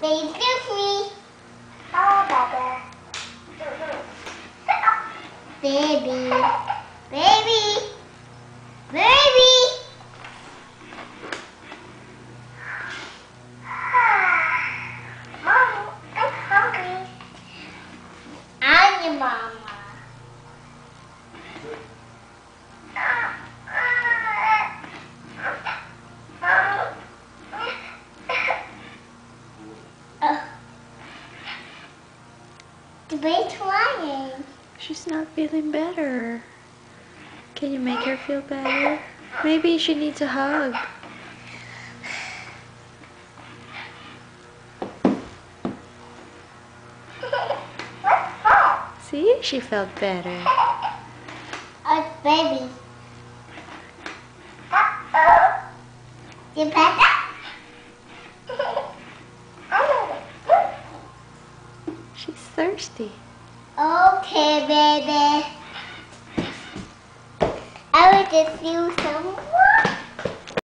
excuse me. Oh, baby. Baby. Baby. Mommy, I'm hungry. I'm your mama. The baby's crying. She's not feeling better. Can you make her feel better? Maybe she needs a hug. See, she felt better. Oh, baby. Uh-oh. You better? She's thirsty. Okay, baby. I will just use some water.